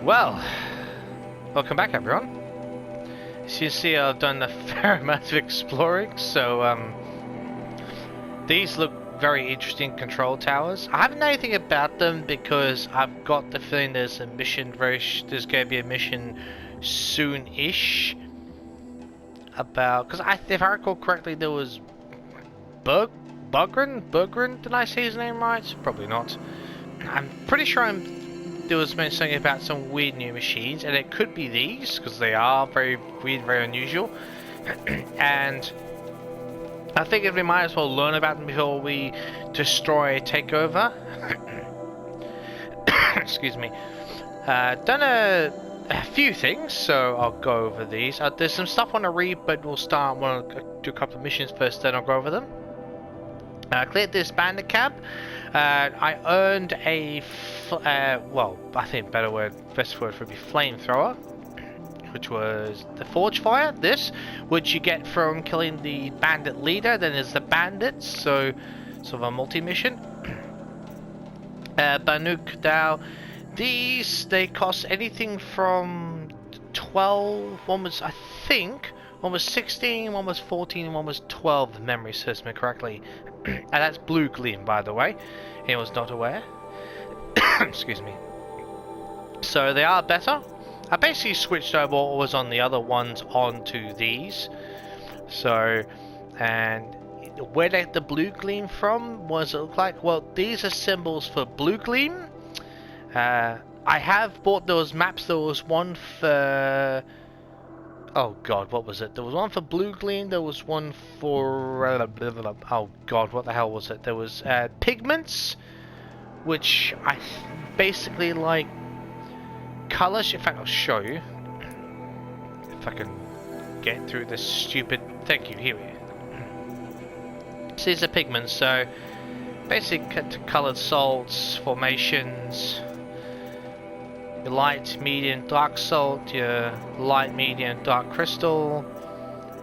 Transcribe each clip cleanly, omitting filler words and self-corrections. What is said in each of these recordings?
Well, welcome back everyone. As you see, I've done a fair amount of exploring, so these look very interesting control towers. I haven't know anything about them because I've got the feeling there's a mission there's going to be a mission soon-ish about, because if I recall correctly, there was Bugrin, did I say his name right? Probably not. I'm pretty sure there was something about some weird new machines, and it could be these, because they are very weird, very unusual. And I figured we might as well learn about them before we destroy a takeover. Excuse me. Done a few things, so I'll go over these. There's some stuff I want to read, but we'll want to do a couple of missions first, then I'll go over them. Cleared this bandit camp. I earned a, well, I think better word, best word would be flamethrower, which was the forge fire. This, which you get from killing the bandit leader. Then there's the bandits, so sort of a multi-mission. Banuk. Now, these they cost anything from 12. One was, I think, one was 16, one was 14, and one was 12. If memory serves me correctly. And that's blue gleam, by the way. He was not aware. Excuse me. So they are better. I basically switched over what was on the other ones onto these. So, and where they get the blue gleam from was it look like? Well, these are symbols for blue gleam. I have bought those maps. There was one for... Oh god, what was it? There was one for blue gleam, there was one for... oh god, what the hell was it? There was pigments, which I basically like colors. In fact, I'll show you. If I can get through this stupid... Thank you, here we go. So these are pigments, so basic colored salts, formations... Your light, medium, dark salt, your light, medium, dark crystal,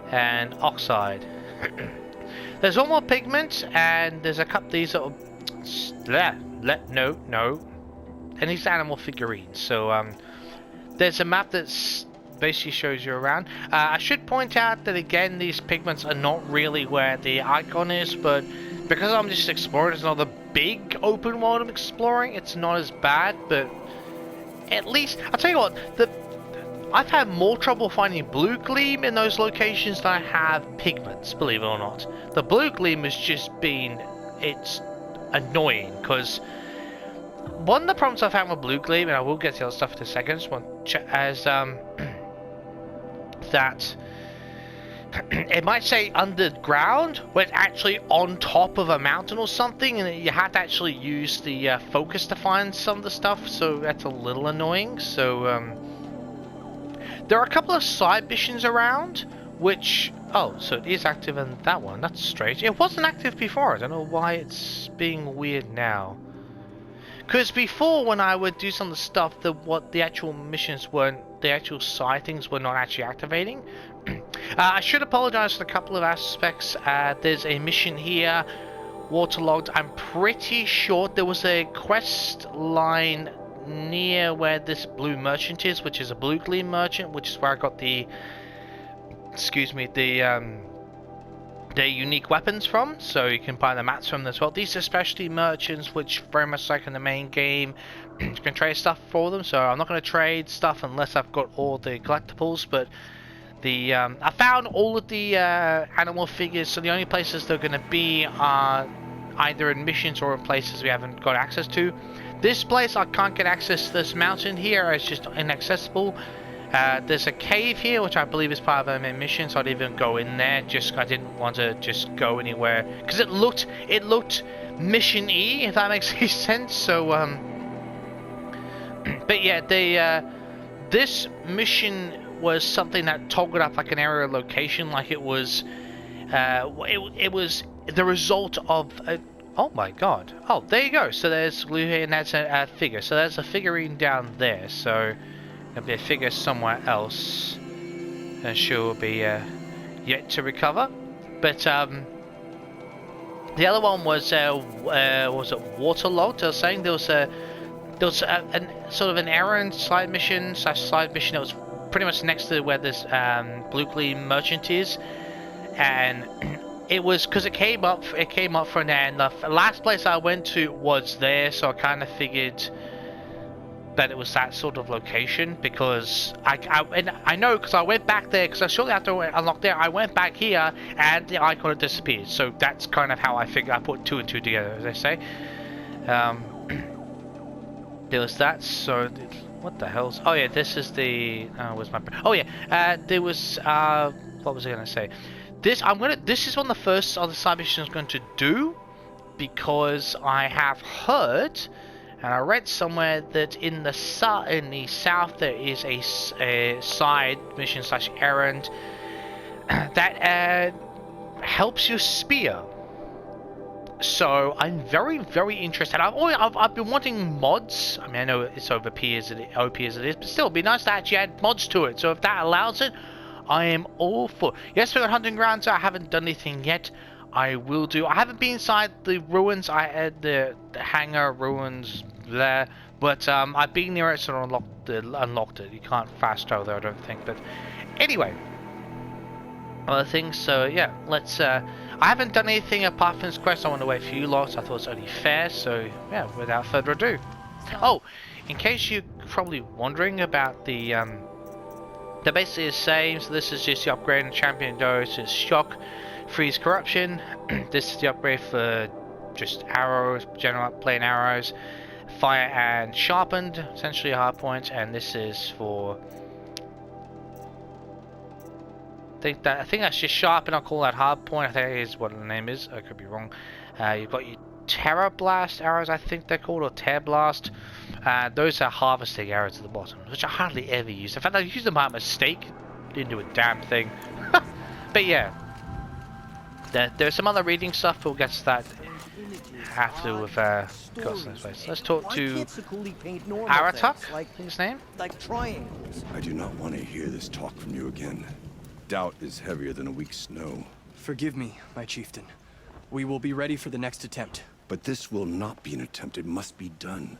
and oxide. There's one more pigment, and there's a couple. These are no, and these animal figurines. So there's a map that's basically shows you around. I should point out that again, these pigments are not really where the icon is, but because I'm just exploring, it's not a big open world I'm exploring. It's not as bad, but. At least, I'll tell you what, I've had more trouble finding blue gleam in those locations than I have pigments, believe it or not. The blue gleam has just been, it's annoying, because one of the problems I've had with blue gleam, and I will get to the other stuff in a second, just want to check, as, that it might say underground, when it's actually on top of a mountain or something, and you have to actually use the focus to find some of the stuff, so that's a little annoying. So there are a couple of side missions around, which, oh, so it is active in that one. That's strange. It wasn't active before. I don't know why it's being weird now. Because before, when I would do some of the stuff, what the actual missions weren't, the actual side things were not actually activating. I should apologize for a couple of aspects. There's a mission here, waterlogged. I'm pretty sure there was a quest line near where this blue merchant is, which is a blue gleam merchant, which is where I got the, excuse me, the unique weapons from. So you can buy the mats from them as well. These are specialty merchants, which very much like in the main game, you can trade stuff for them. So I'm not going to trade stuff unless I've got all the collectibles, but I found all of the animal figures, so the only places they're going to be are either in missions or in places we haven't got access to. This place, I can't get access to this mountain here, it's just inaccessible. There's a cave here, which I believe is part of a main mission, so I didn't even go in there, I didn't want to just go anywhere, because it looked mission-y, if that makes any sense, so, but yeah, this mission was something that toggled up like an area location, like it was the result of oh my god, oh there you go, so there's blue here, and that's a figure, so there's a figurine down there, so there'll be a figure somewhere else, and she'll be yet to recover. But the other one was it waterlogged. I was saying there was a there was an sort of an errand side mission slash side mission that was pretty much next to where this Blue Gleam merchant is, and it was because it came up from there, and the last place I went to was there, so I kind of figured that it was that sort of location, because I know because I went back there, because shortly after I unlocked there, I went back here and the icon had disappeared. So that's kind of how I figured. I put 2 and 2 together, as they say. There was that. So what the hell's? Oh yeah, this is the. Where's my? Oh yeah. There was. What was I gonna say? This is one of the first other side missions I'm going to do, because I have heard. And I read somewhere that in the south there is a side mission slash errand that helps you spear. So I'm very interested. I've been wanting mods. I mean, I know it's OP as it is, but still, it'd be nice to actually add mods to it. So if that allows it, I am all for. Yes, for the hunting grounds, I haven't done anything yet. I will do. I haven't been inside the ruins. I had the hangar ruins there, but I've been near it, so unlocked it. You can't fast travel there, I don't think. But anyway, other things. So yeah, let's. I haven't done anything apart from this quest. I want to wait for you lots. I thought it's only fair. So yeah, without further ado. Oh, in case you're probably wondering about the they're basically the same. So this is just the upgrade in champion dose. It's shock. Freeze corruption. This is the upgrade for just arrows, general plain arrows, fire and sharpened, essentially hard points, and this is for. I think that's just sharpened. I'll call that hard point. I think that is what the name is. I could be wrong. You've got your Terror Blast arrows, I think they're called, or Tear Blast. Those are harvesting arrows at the bottom, which I hardly ever use. In fact, I used them by mistake. Didn't do a damn thing. But yeah. There's some other reading stuff, but we'll get to that after we've got to this place. Let's talk to Aratuk, his name. Like triangles. I do not want to hear this talk from you again. Doubt is heavier than a week's snow. Forgive me, my chieftain. We will be ready for the next attempt. But this will not be an attempt. It must be done.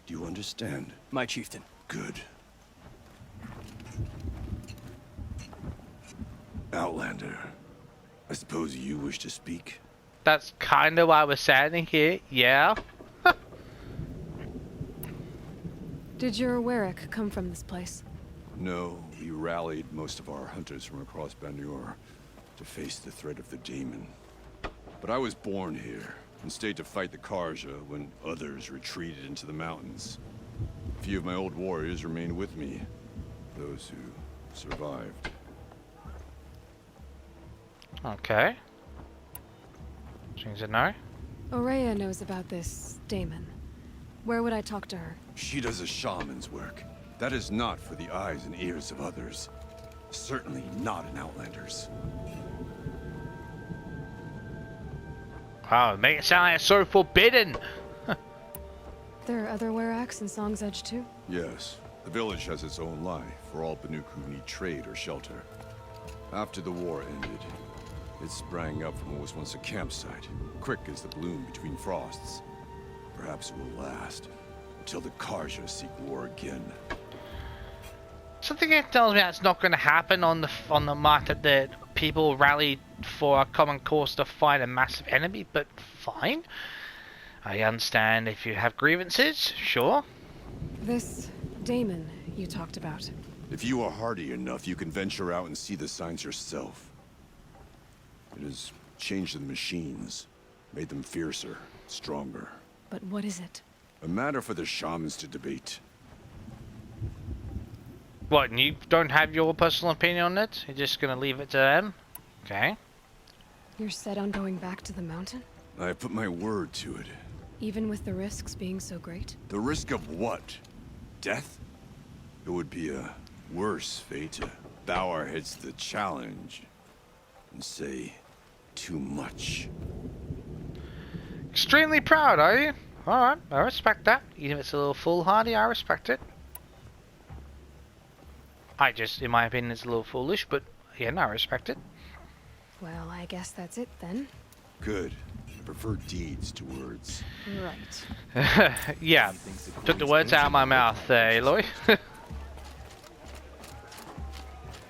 Do you understand? My chieftain. Good. Outlander. I suppose you wish to speak? That's kind of why we're standing here, yeah. Did your Warwick come from this place? No, we rallied most of our hunters from across Banuk to face the threat of the demon. But I was born here and stayed to fight the Karja when others retreated into the mountains. A few of my old warriors remained with me, those who survived. Okay. Things to know. Aurea knows about this Damon. Where would I talk to her? She does a shaman's work. That is not for the eyes and ears of others. Certainly not an Outlander's. Wow, make it sound like it's so forbidden. There are other Weraks in Song's Edge too? Yes. The village has its own life for all Banuk who need trade or shelter. After the war ended, it sprang up from what was once a campsite, quick as the bloom between frosts. Perhaps it will last until the Karja seek war again. Something that tells me that's not going to happen on the map, that the people rallied for a common cause to fight a massive enemy, but fine. I understand if you have grievances, sure. This Damon you talked about. If you are hardy enough, you can venture out and see the signs yourself. It has changed the machines, made them fiercer, stronger. But what is it? A matter for the shamans to debate. What, and you don't have your personal opinion on it? You're just going to leave it to them? Okay. You're set on going back to the mountain? I have put my word to it. Even with the risks being so great? The risk of what? Death? It would be a worse fate to bow our heads to the challenge and say too much. Extremely proud, are you? Alright, I respect that. Even if it's a little foolhardy, I respect it. In my opinion, it's a little foolish, but again, I respect it. Well, I guess that's it then. Good. prefer deeds to words. Right. Yeah, took the words out of my mouth there, Aloy.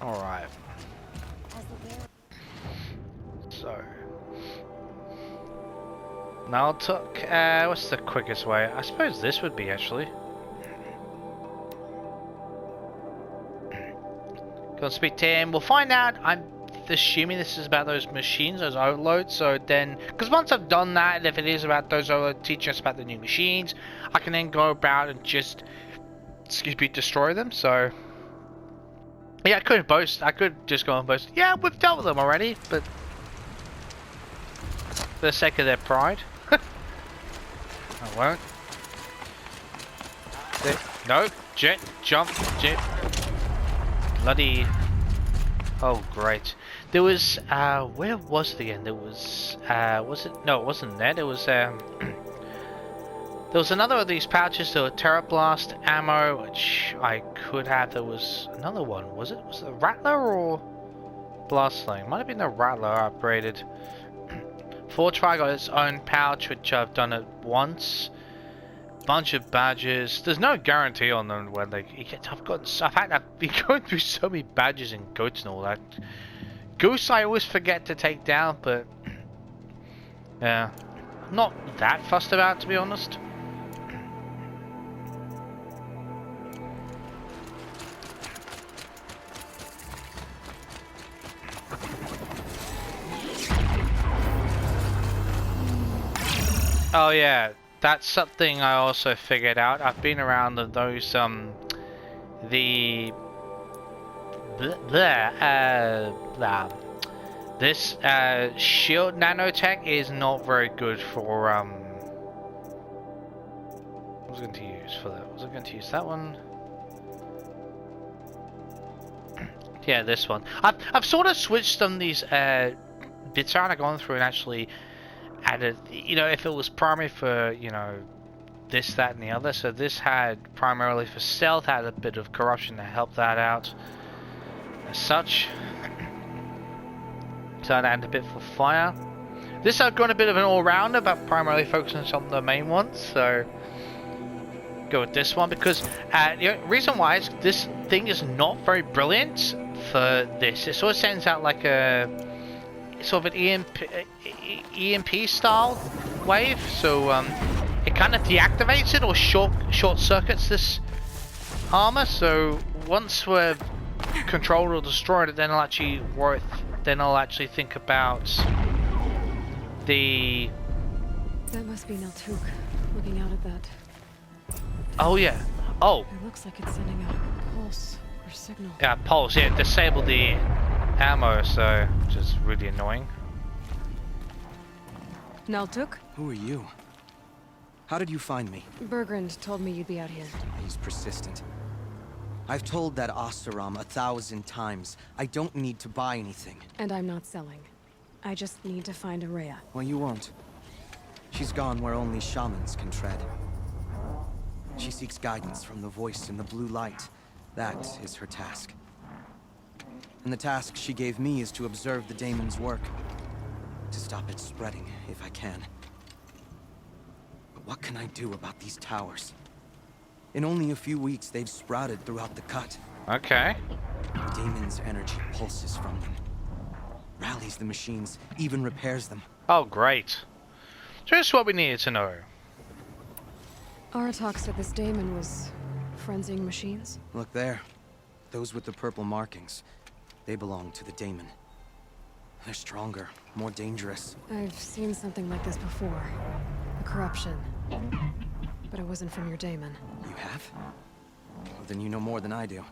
Alright. So. Now took, what's the quickest way? I suppose this would be actually. Go and speak to him. We'll find out. I'm assuming this is about those machines, those overloads. So then, because once I've done that, and if it is about those overloads, teaching us about the new machines, I can then go about and just, excuse me, destroy them. So, yeah, I could boast. I could just go and boast. Yeah, we've dealt with them already, but for the sake of their pride, I won't. No, jet, jump, jet. Bloody. Oh, great. There was, where was it again? There was it? No, it wasn't there. There was, there was another of these pouches. There were Terra Blast ammo, which I could have. There was another one. Was it? Was it a Rattler or Blast Sling? Might have been the Rattler upgraded. Fortry got its own pouch, which I've done it once. Bunch of badges. There's no guarantee on them when they get. I've been going through so many badges and goats and all that. Goose I always forget to take down, but yeah, I'm not that fussed about, to be honest. Oh yeah, that's something I also figured out. I've been around those this shield nanotech is not very good for what was I going to use for that? Was I going to use that one? Yeah, this one. I've sort of switched some of these bits around. I've gone through and actually added, you know, if it was primary for, you know, this, that, and the other. So this had primarily for stealth, had a bit of corruption to help that out as such. So I'd add a bit for fire. This I've got a bit of an all-rounder, but primarily focusing on some of the main ones. So go with this one because the reason why is this thing is not very brilliant for this. It sort of sends out like a sort of an EMP style wave, so it kind of deactivates it or short circuits this armor. So once we're controlled or destroyed it, then I'll actually think about the. That must be Naltuk looking out at that. Oh yeah. Oh. It looks like it's sending out a pulse or signal. Yeah, pulse. Yeah, disable the ammo, so which is really annoying. Naltuk? Who are you? How did you find me? Bergrand told me you'd be out here. He's persistent. I've told that Oseram 1,000 times. I don't need to buy anything. And I'm not selling. I just need to find Araya. Well, you won't. She's gone where only shamans can tread. She seeks guidance from the voice in the blue light. That is her task. And the task she gave me is to observe the daemon's work. To stop it spreading, if I can. But what can I do about these towers? In only a few weeks, they've sprouted throughout the cut. Okay. The daemon's energy pulses from them. Rallies the machines, even repairs them. Oh, great. Just what we needed to know. Aratak said this daemon was frenzying machines. Look there. Those with the purple markings. They belong to the daemon. They're stronger, more dangerous. I've seen something like this before. The corruption. But it wasn't from your daemon. You have? Well, then you know more than I do.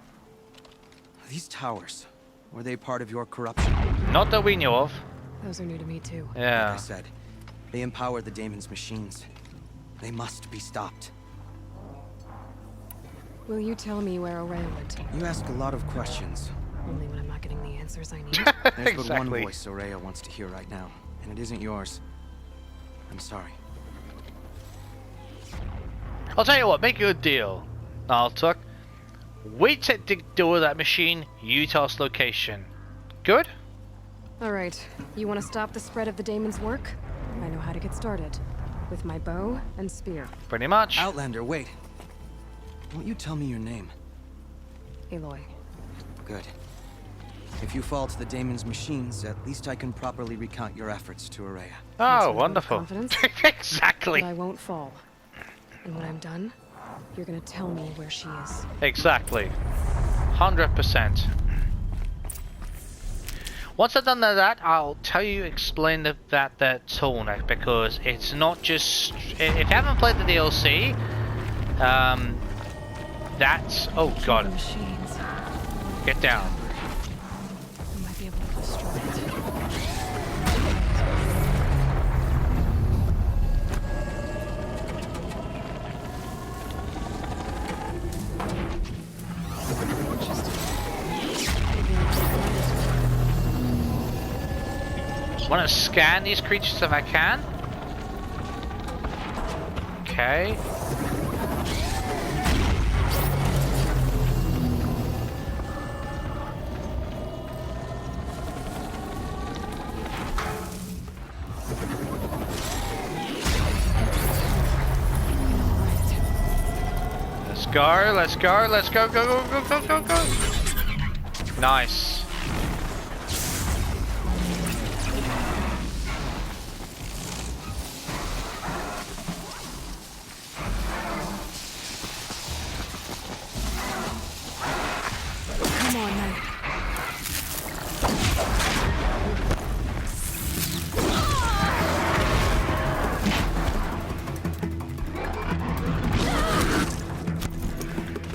These towers, were they part of your corruption? Not that we knew of. Those are new to me too. Yeah. Like I said, they empower the daemon's machines. They must be stopped. Will you tell me where Araya went? You ask a lot of questions. Only when I'm not getting the answers I need. There's but one Exactly. voice Araya wants to hear right now, and it isn't yours. I'm sorry. I'll tell you what, make a good deal. Naltuk. We take the deal with that machine, you tell us location. Good? Alright, you want to stop the spread of the daemon's work? I know how to get started. With my bow and spear. Pretty much. Outlander, wait. Won't you tell me your name? Aloy. Good. If you fall to the Daemon's machines, at least I can properly recount your efforts to Araya. Oh, wonderful. Confidence, Exactly. but I won't fall. And when I'm done, you're gonna tell me where she is. Exactly. 100%. Once I've done that, I'll tell you, explain that tool now, because it's not just... If you haven't played the DLC, that's... Oh, God. The machines. Get down. I might be able to destroy it. I want to scan these creatures if I can. Okay. Let's go, let's go, go. Nice. Come on, then.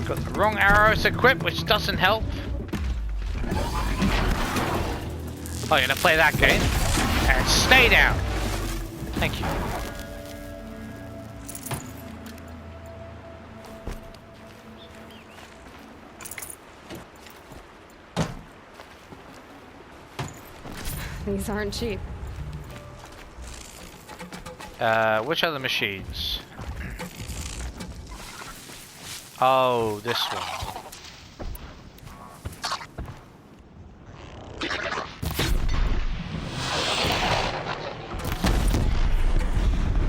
Got the wrong arrows equipped, which doesn't help. Oh, you're gonna play that game? And stay down. Thank you. These aren't cheap. Which other machines? Oh, this one.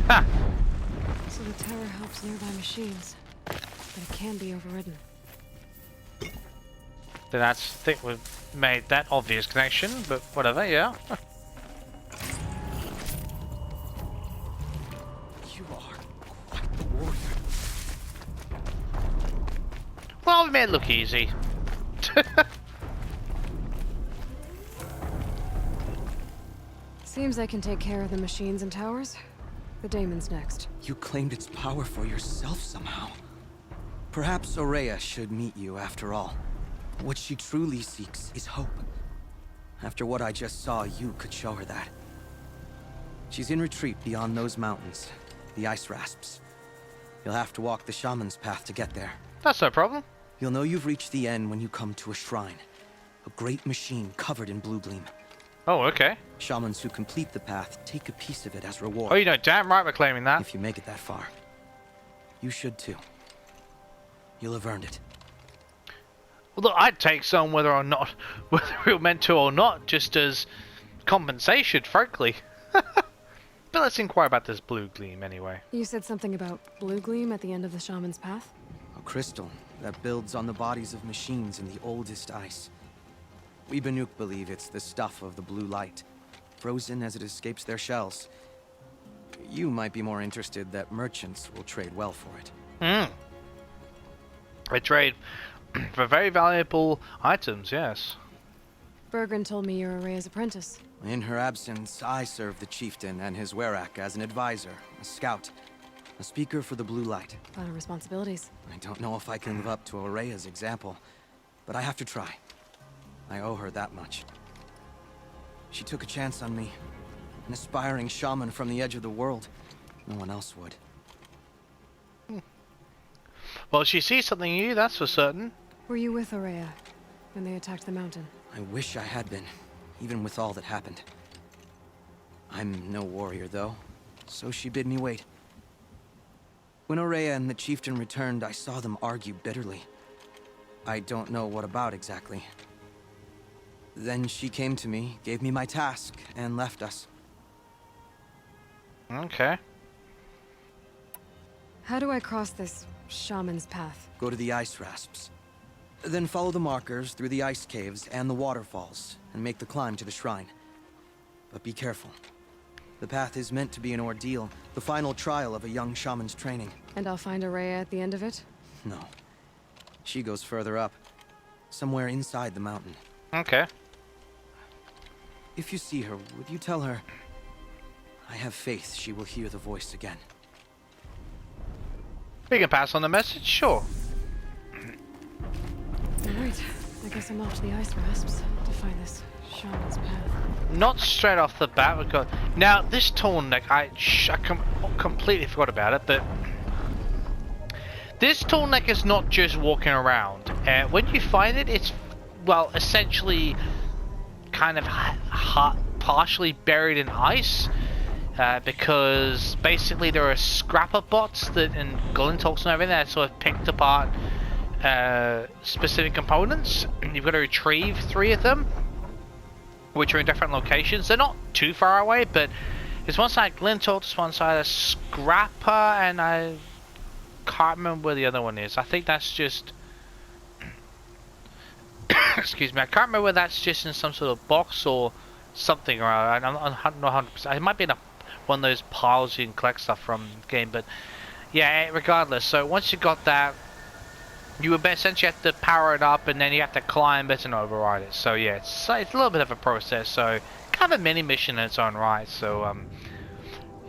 Ha! So the tower helps nearby machines, but it can be overridden. Then I think we've made that obvious connection, but whatever, yeah. You are quite the warrior. Well, we made it look easy. Seems I can take care of the machines and towers. The Daemon's next. You claimed its power for yourself somehow. Perhaps Araya should meet you after all. What she truly seeks is hope. After what I just saw, you could show her that. She's in retreat beyond those mountains, the ice rasps. You'll have to walk the shaman's path to get there. That's no problem. You'll know you've reached the end when you come to a shrine. A great machine covered in blue gleam. Oh, okay. Shamans who complete the path take a piece of it as reward. Oh, you know, damn right we're claiming that. If you make it that far. You should too. You'll have earned it. Well, look, I'd take some whether we were meant to or not, just as compensation, frankly. But let's inquire about this blue gleam anyway. You said something about blue gleam at the end of the shaman's path? A crystal that builds on the bodies of machines in the oldest ice. We Banuk believe it's the stuff of the blue light, frozen as it escapes their shells. You might be more interested that merchants will trade well for it. I trade for very valuable items, yes. Bergren told me you're Araya's apprentice. In her absence, I serve the chieftain and his werak as an advisor, a scout, a speaker for the blue light. A lot of responsibilities. I don't know if I can live up to Araya's example, but I have to try. I owe her that much. She took a chance on me. An aspiring shaman from the edge of the world. No one else would. Well, she sees something in you, that's for certain. Were you with Araya when they attacked the mountain? I wish I had been, even with all that happened. I'm no warrior, though, so she bid me wait. When Araya and the chieftain returned, I saw them argue bitterly. I don't know what about exactly. Then she came to me, gave me my task, and left us. Okay. How do I cross this shaman's path? Go to the ice rasps. Then follow the markers through the ice caves and the waterfalls, and make the climb to the shrine. But be careful. The path is meant to be an ordeal, the final trial of a young shaman's training. And I'll find Araya at the end of it? No. She goes further up. Somewhere inside the mountain. Okay. If you see her, would you tell her... I have faith she will hear the voice again. We can pass on the message, sure. Alright, I guess I'm off to the ice rasps to find this shaman's path. Not straight off the bat, we've got... Now, this tall neck, I completely forgot about it, but... This tall neck is not just walking around. When you find it, it's, well, essentially kind of partially buried in ice. Because basically there are scrapper bots that, and glintalks and everything that sort of picked apart specific components. You've got to retrieve 3 of them, which are in different locations. They're not too far away, but there's one side glintalk, there's one side a scrapper, and I can't remember where the other one is. I think that's just excuse me, I can't remember whether that's just in some sort of box or something, or I'm not 100%. It might be in one of those piles you can collect stuff from the game, but yeah, regardless. So once you got that, you would essentially have to power it up, and then you have to climb it and override it. So yeah, it's a little bit of a process. So kind of a mini mission in its own right. So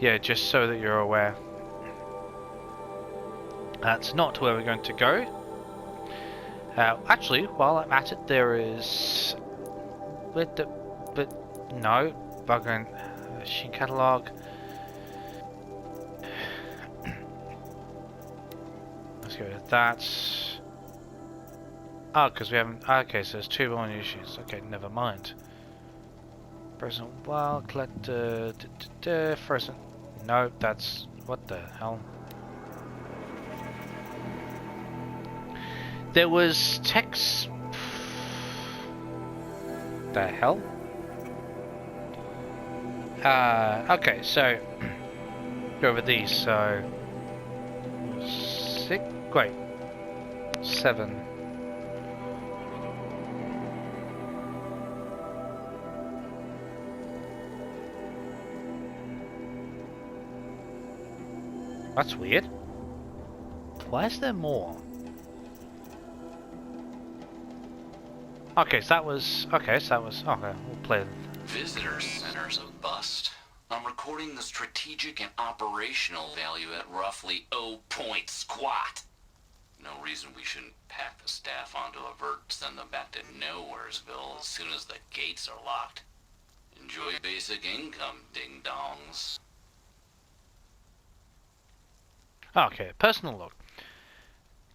yeah, just so that you're aware. That's not where we're going to go. Actually, while I'm at it, there is no buggering machine catalog. Let's go with that. Oh, because we haven't. Okay, so there's 2 more issues. Okay, never mind. Present wild collect. Present. No, that's what the hell. There was text. The hell? Okay, so go over these. So 6. Wait, 7. That's weird. Why is there more? Okay, so that was... Okay, we'll play it. Visitor center's a bust. I'm recording the strategic and operational value at roughly 0 point squat. No reason we shouldn't pack the staff onto a vert, send them back to Nowheresville as soon as the gates are locked. Enjoy basic income, ding-dongs. Okay, personal look.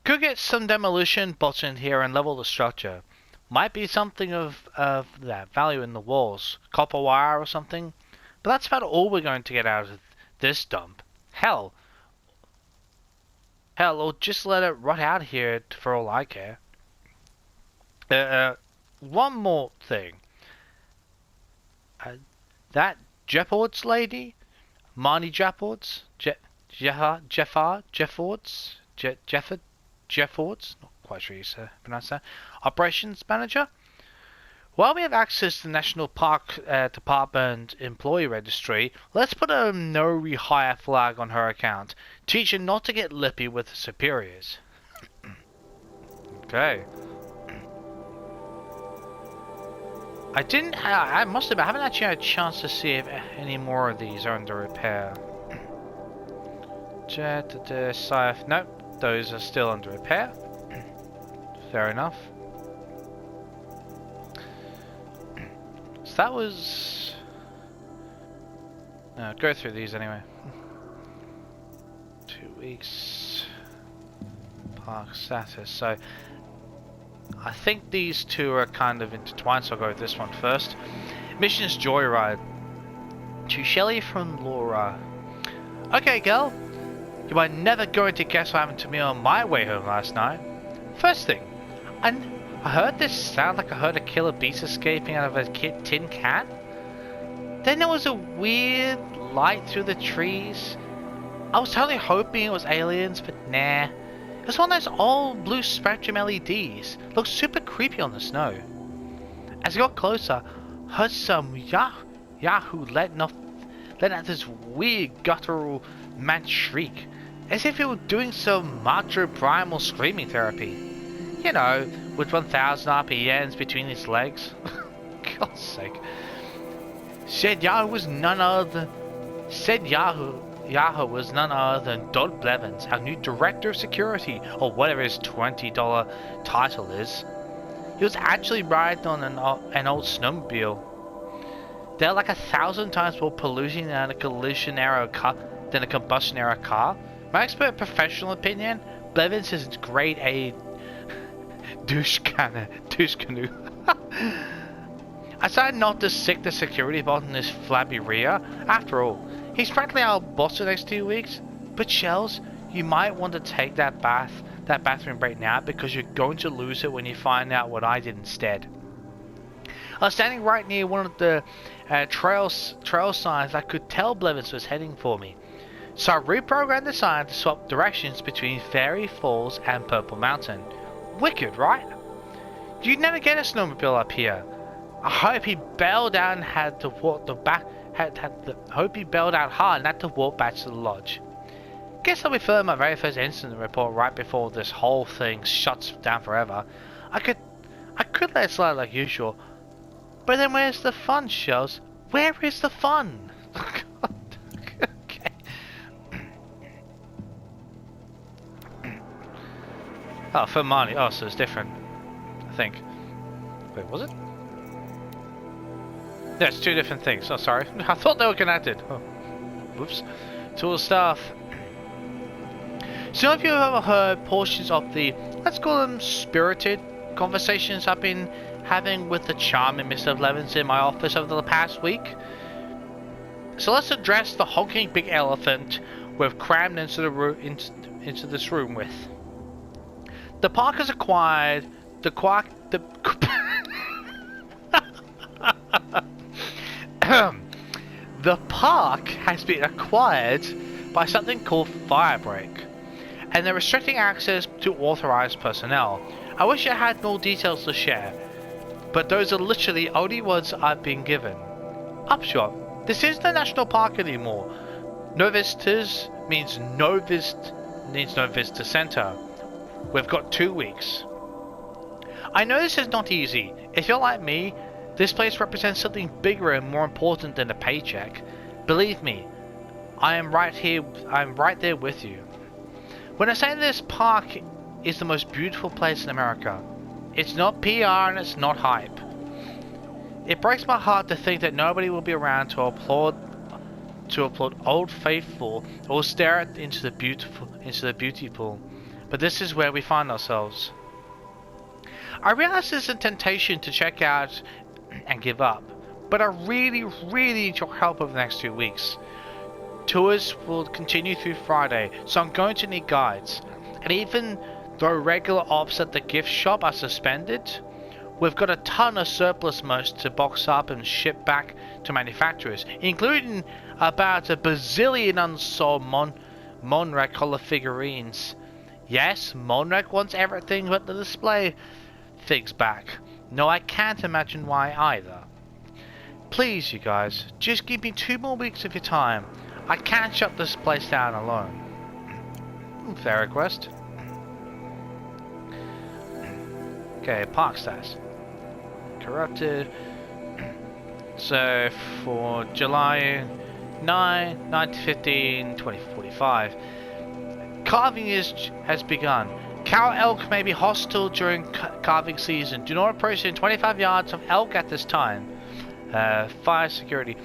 Could get some demolition bots in here and level the structure. Might be something of that value in the walls. Copper wire or something. But that's about all we're going to get out of this dump. Hell, or just let it rot out here for all I care. One more thing. That Jeffords lady? Marnie Jeffords? Jeffords? Not quite sure you pronounce that. Operations manager? While we have access to the National Park Department Employee Registry, let's put a no rehire flag on her account. Teach her not to get lippy with her superiors. Okay. I must admit, I haven't actually had a chance to see if any more of these are under repair. Nope, those are still under repair. Fair enough. So that was... go through these anyway. 2 weeks. Park status. So I think these 2 are kind of intertwined, so I'll go with this one first. Missions Joyride. To Shelley from Laura. Okay, girl. You are never going to guess what happened to me on my way home last night. First thing, I heard this sound like I heard a killer beast escaping out of a tin can. Then there was a weird light through the trees. I was totally hoping it was aliens, but nah. It's one of those old blue spectrum LEDs. Looks super creepy on the snow. As I got closer, heard some Yahoo letting out this weird guttural mad shriek, as if he were doing some macho primal screaming therapy. You know, with 1000 RPMs between his legs. God's sake. Yahoo was none other than Dodd Blevins, our new Director of Security, or whatever his $20 title is. He was actually riding on an old snowmobile. They're like 1,000 times more polluting than a combustion era car. My expert professional opinion, Blevins is grade A douche canoe. I decided not to stick the security belt in his flabby rear. After all, he's practically our boss for the next 2 weeks. But Shells, you might want to take that bathroom break now, because you're going to lose it when you find out what I did instead. I was standing right near one of the trail signs that could tell Blevins was heading for me. So I reprogrammed the sign to swap directions between Fairy Falls and Purple Mountain. Wicked, right? You'd never get a snowmobile up here. I hope he bailed out and had to walk hope he bailed out hard and had to walk back to the lodge. Guess I'll be filming my very first incident report right before this whole thing shuts down forever. I could let it slide like usual. But then where's the fun, Shells? Where is the fun? Okay. Oh, for money. Oh, so it's different. I think. Wait, was it? Yeah, it's two different things. Oh, sorry. I thought they were connected. Oh. Whoops. Tool stuff. So have you ever heard portions of the, let's call them spirited conversations I've been having with the charming Mr. Blevins in my office over the past week? So let's address the honking big elephant we've crammed into this room with. The park has acquired the park has been acquired by something called Firebreak, and they're restricting access to authorized personnel. I wish I had more details to share, but those are literally only words I've been given. Upshot, this isn't a national park anymore. No visitors means no visitor center. We've got 2 weeks. I know this is not easy. If you're like me, this place represents something bigger and more important than a paycheck. Believe me, I am right there with you. When I say this park is the most beautiful place in America, it's not PR and it's not hype. It breaks my heart to think that nobody will be around to applaud Old Faithful or stare into the beauty pool. But this is where we find ourselves. I realize there's a temptation to check out and give up, but I really need your help over the next 2 weeks. Tours will continue through Friday, so I'm going to need guides. And even though regular ops at the gift shop are suspended, we've got a ton of surplus merch to box up and ship back to manufacturers, including about a bazillion unsold Monrek color figurines. Yes, Monrek wants everything but the display things back. No, I can't imagine why either. Please, you guys, just give me 2 more weeks of your time. I can't shut this place down alone. Fair request. Okay, park stats. Corrupted. So, for July 9, 1915, 2045. Carving has begun. Cow elk may be hostile during calving season. Do not approach within 25 yards of elk at this time. Fire security.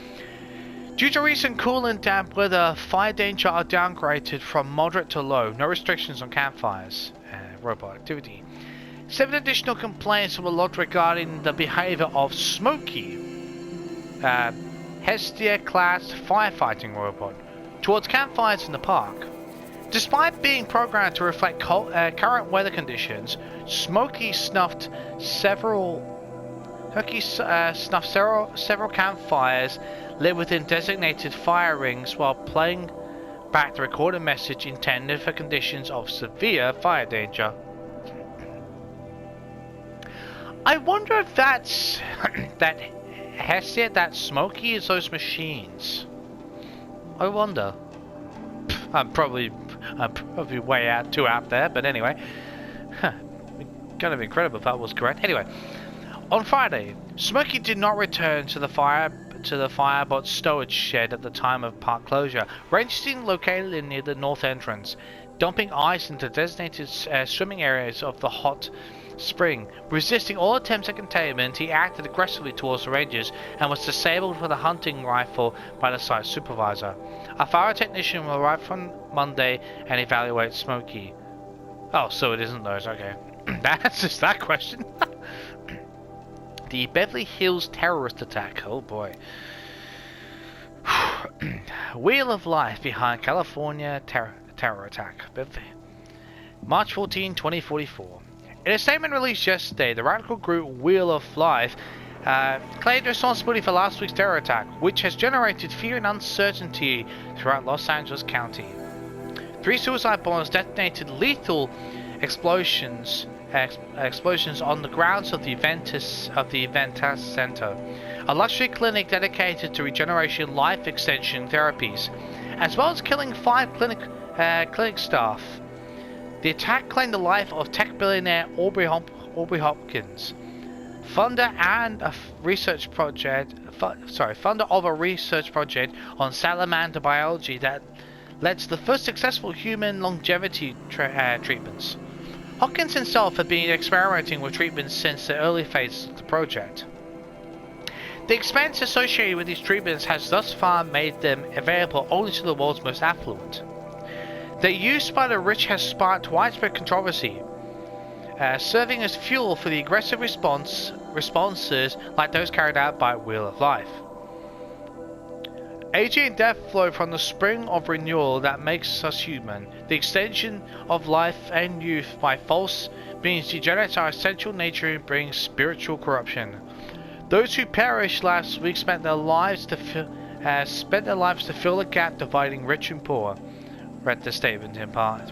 Due to recent cool and damp weather, fire danger are downgraded from moderate to low. No restrictions on campfires. Robot activity. 7 additional complaints were lodged regarding the behavior of Smokey, Hestia-class firefighting robot, towards campfires in the park. Despite being programmed to reflect current weather conditions, Smokey snuffed several Herky snuffed several campfires lit within designated fire rings while playing back the recorded message intended for conditions of severe fire danger. I wonder if that's that Hesiod, that Smokey is those machines. I wonder. I'm probably way too out there, but anyway. Kind of incredible if that was correct. Anyway, on Friday, Smokey did not return to the fireboat storage shed at the time of park closure, ranging located near the north entrance, dumping ice into designated swimming areas of the hot spring. Resisting all attempts at containment, he acted aggressively towards the rangers and was disabled with a hunting rifle by the site supervisor. A fire technician will arrive on Monday and evaluate Smokey. Oh, so it isn't those, okay. That's just that question. The Beverly Hills terrorist attack. Oh boy. Wheel of life behind California terror attack. March 14, 2044. In a statement released yesterday, the radical group Wheel of Life claimed responsibility for last week's terror attack, which has generated fear and uncertainty throughout Los Angeles County. 3 suicide bombs detonated lethal explosions on the grounds of the Ventas Center, a luxury clinic dedicated to regeneration life extension therapies, as well as killing 5 clinic staff. The attack claimed the life of tech billionaire Aubrey Hopkins, funder of a research project on salamander biology that led to the first successful human longevity treatments. Hopkins himself had been experimenting with treatments since the early phases of the project. The expense associated with these treatments has thus far made them available only to the world's most affluent. Their use by the rich has sparked widespread controversy, serving as fuel for the aggressive responses like those carried out by Wheel of Life. Aging and death flow from the spring of renewal that makes us human. The extension of life and youth by false means degenerates our essential nature and brings spiritual corruption. Those who perished last week spent their lives to fill the gap dividing rich and poor. Read their statement in part.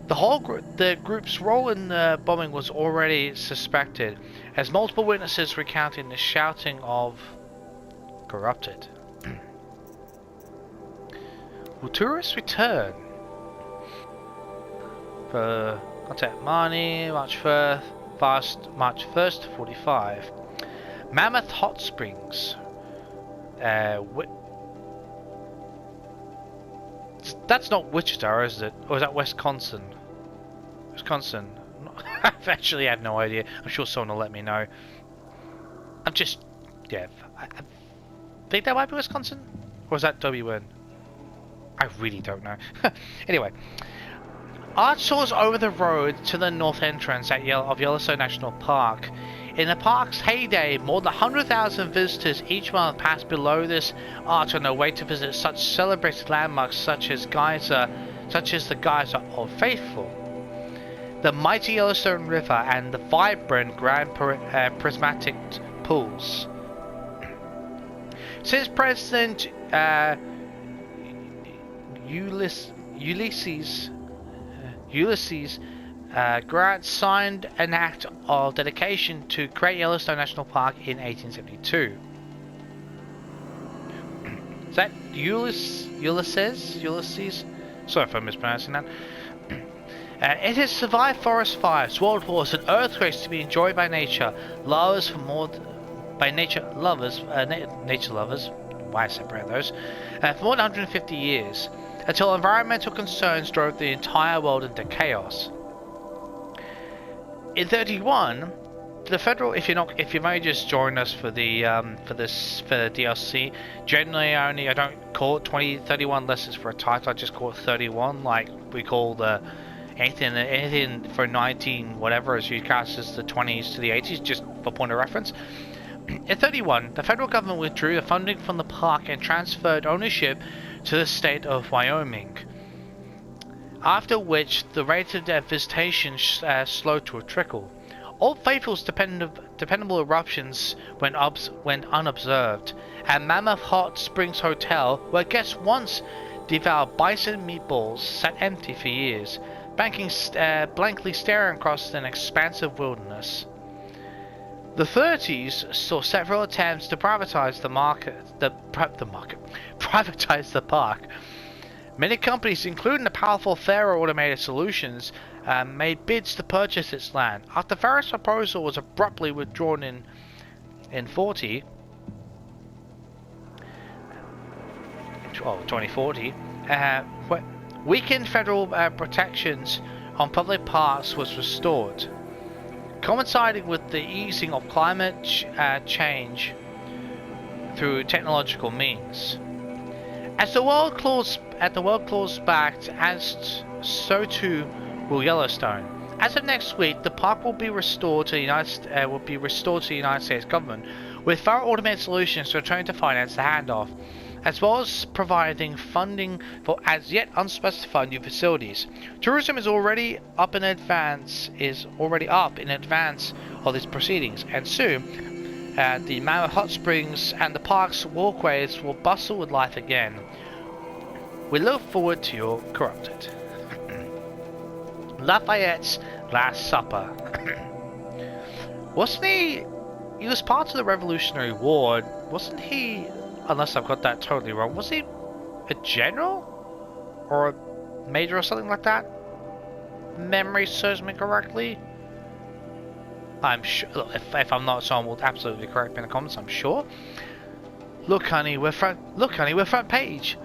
The group's role in the bombing was already suspected, as multiple witnesses recounting the shouting of corrupted. Will tourists return? For contact money, March 1st to 45. Mammoth Hot Springs. That's not Wichita, is it? Or is that Wisconsin? Wisconsin. I've actually had no idea. I'm sure someone will let me know. I'm just... yeah. I think that might be Wisconsin? Or is that WN? I really don't know. Anyway. Art soars over the road to the north entrance of Yellowstone National Park. In the park's heyday, more than 100,000 visitors each month pass below this arch on their way to visit such celebrated landmarks such as the Geyser of Faithful, the mighty Yellowstone River, and the vibrant Grand Prismatic Pools. Since President Ulysses Grant signed an act of dedication to create Yellowstone National Park in 1872. Is that Ulysses? Sorry if I'm mispronouncing that. It has survived forest fires, world wars, and earthquakes to be enjoyed by nature lovers. Nature lovers. Why I separate those? For more than 150 years, until environmental concerns drove the entire world into chaos. In 31, the federal, if you may just join us for the DLC, generally I don't call it 2031 unless it's for a title. I just call it 31, like we call the anything for 19 whatever as you cast as the 20s to the 80s, just for point of reference. In 31, the federal government withdrew the funding from the park and transferred ownership to the state of Wyoming. After which, the rate of visitation slowed to a trickle. Old Faithful's dependable eruptions went unobserved, and Mammoth Hot Springs Hotel, where guests once devoured bison meatballs, sat empty for years, blankly staring across an expansive wilderness. The 30s saw several attempts to privatize privatize the park. Many companies, including the powerful Thera Automated Solutions, made bids to purchase its land. After Thera's proposal was abruptly withdrawn in 2040, weakened federal protections on public parks was restored, coinciding with the easing of climate change through technological means. As the world claws back, so too will Yellowstone. As of next week, the park will be restored to the United States government, with Thera Automated Solutions returning to finance the handoff, as well as providing funding for as yet unspecified new facilities. Tourism is already up in advance of these proceedings, and soon the Mammoth Hot Springs and the park's walkways will bustle with life again. We look forward to your corrupted. Lafayette's Last Supper. Wasn't he was part of the Revolutionary War, wasn't he, unless I've got that totally wrong, was he a general? Or a major or something like that? Memory serves me correctly? I'm sure, if I'm not, someone will absolutely correct me in the comments, I'm sure. Look honey, we're front page.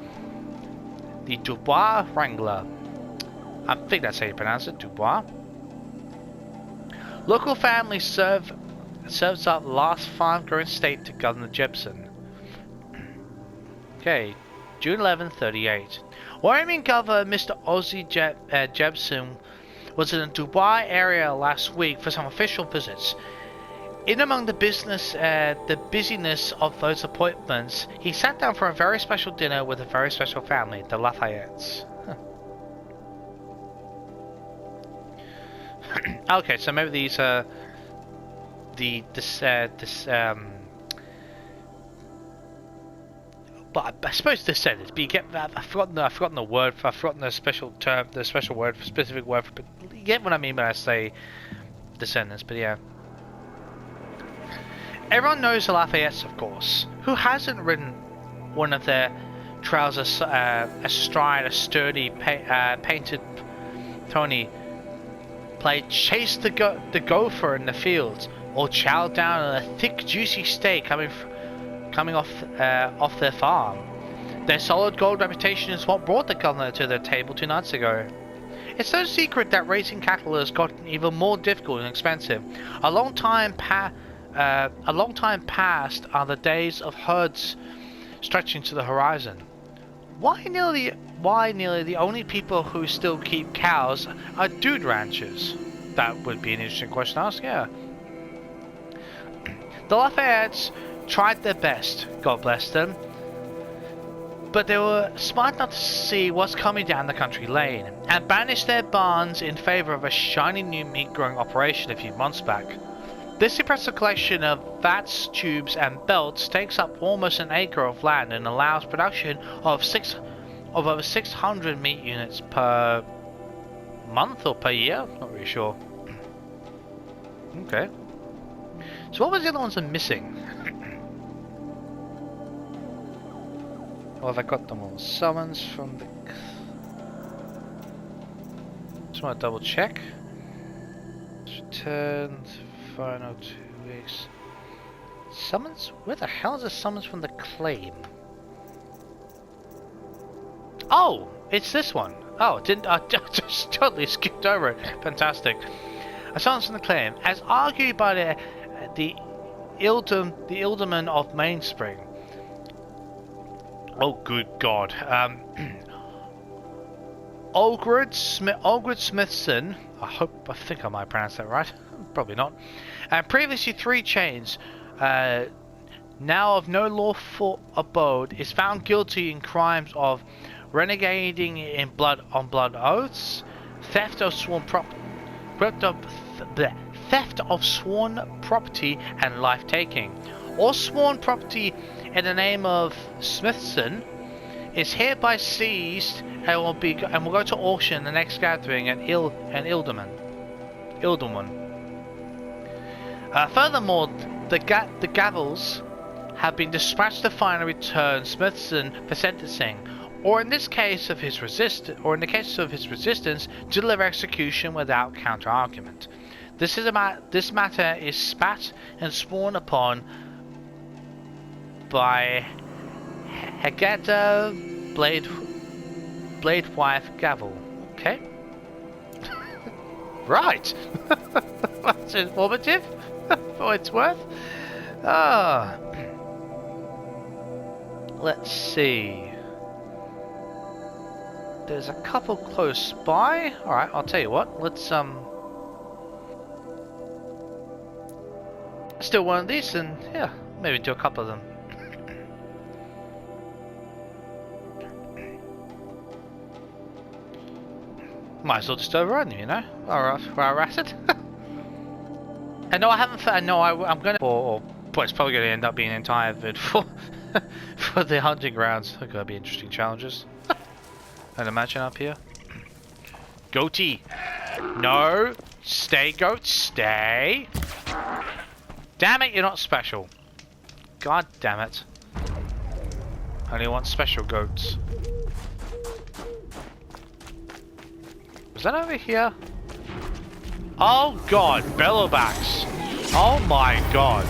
The Dubois Wrangler. I think that's how you pronounce it, Dubois. Local family serves up last farm-grown steak to Governor Jebsen. Okay, June 11, 38. Wyoming Governor Mr. Ozzie Jebsen was in the Dubois area last week for some official visits. In among the busyness of those appointments, he sat down for a very special dinner with a very special family, the Lafayettes. Okay, so maybe these are but I suppose descendants. But you get that. I've forgotten the word. I've forgotten the special term, the specific word for. But you get what I mean when I say descendants. But yeah, everyone knows the Lafayettes, of course. Who hasn't ridden one of their trousers astride a sturdy painted pony, played chase the gopher in the fields, or chowed down on a thick, juicy steak coming off their farm? Their solid gold reputation is what brought the governor to their table 2 nights ago. It's no secret that raising cattle has gotten even more difficult and expensive. A long time past are the days of herds stretching to the horizon. Why nearly the only people who still keep cows are dude ranchers? That would be an interesting question to ask, yeah. The Lafayettes tried their best, God bless them, but they were smart enough to see what's coming down the country lane, and banished their barns in favor of a shiny new meat-growing operation a few months back. This impressive collection of vats, tubes, and belts takes up almost an acre of land and allows production of over 600 meat units per month or per year? Not really sure. Okay. So what was the other ones I'm missing? Well, have I got them all? Summons from the... Just want to double check. Returned. Final 2 weeks. Summons? Where the hell is the summons from the claim? Oh! It's this one. Oh, I just totally skipped over it. Fantastic. A summons from the claim. As argued by the Alderman of Mainspring. Oh, good God. Olgrid Smithson. I think I might pronounce that right. Probably not. Previously 3 chains. Now of no lawful abode, is found guilty in crimes of renegading in blood oaths, theft of sworn the theft of sworn property and life taking. All sworn property in the name of Smithson is hereby seized and will go to auction the next gathering at Ilderman. Furthermore, the gavels have been dispatched to find and return Smithson for sentencing, or in the case of his resistance, to deliver execution without counter-argument. This matter is spat and sworn upon by Hegeta Bladewife Gavel. Okay. Right. That's informative for what it's worth. Let's see. There's a couple close by. Alright, I'll tell you what. Let's steal one of these and yeah, maybe do a couple of them. Might as well just overrun, you know, or it. And no, I haven't. No, I'm gonna. Or it's probably gonna end up being an entire vid for for the hunting grounds. They're gonna be interesting challenges. I'd imagine up here. Goatee, no, stay, goat, stay. Damn it, you're not special. God damn it. I only want special goats. Is that over here? Oh god, bellowbacks. Oh my god.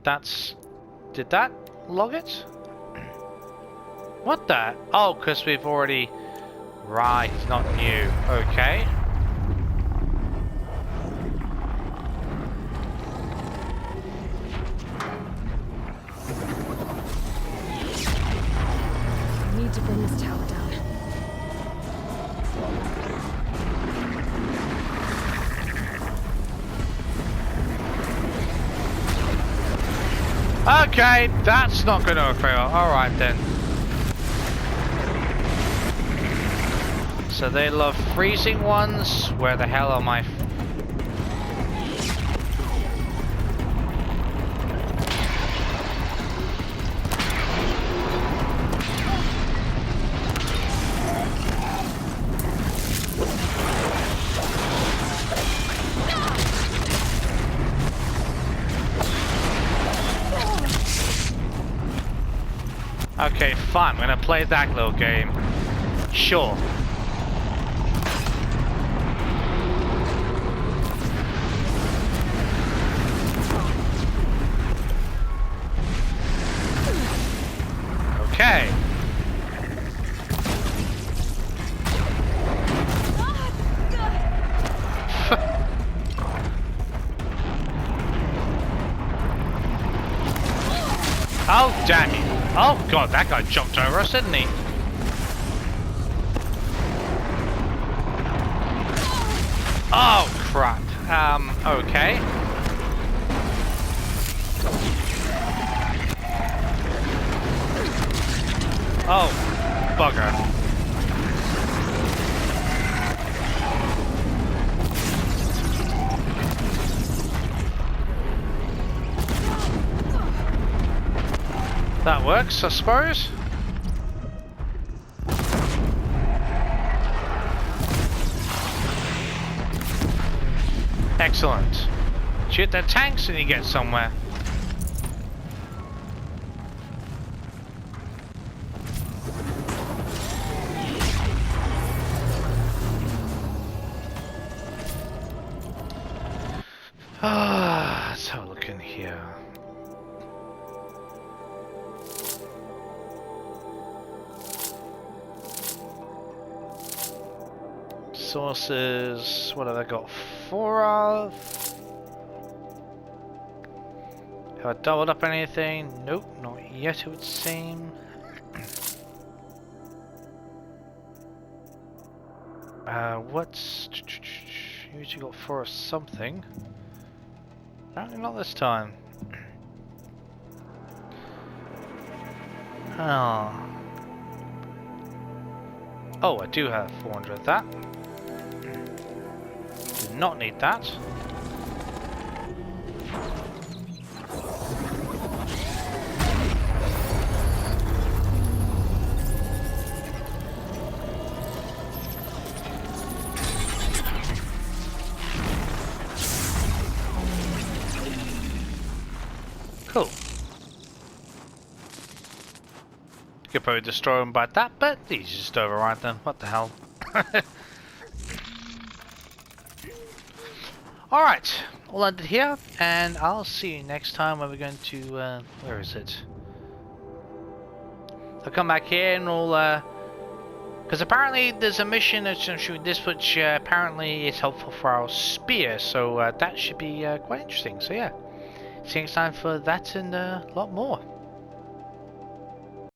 That's... Did that log it? What the? Oh, because we've already... Right, it's not new. Okay. To bring this tower down. Okay, that's not going to fail. Alright then. So they love freezing ones. Where the hell are my... Okay, fine. I'm gonna play that little game. Sure. Okay. Oh, damn it. Oh god, that guy jumped over us, didn't he? Oh crap. Okay. Oh, bugger. That works, I suppose. Excellent. Shoot the tanks and you get somewhere. Let's have a look in here. Sources, what have I got? 4 of? Have I doubled up anything? Nope, not yet it would seem. What's... Usually got 4 of something. Apparently not this time. Oh. Oh, I do have 400 of that. Do not need that. Cool. Could probably destroy them by that, but these just override them. What the hell? Alright, we'll end it here, and I'll see you next time when we're going to, where is it? I'll come back here and we'll, because apparently there's a mission that's shooting this, which apparently is helpful for our spear, so that should be quite interesting. So yeah, see you next time for that and a lot more.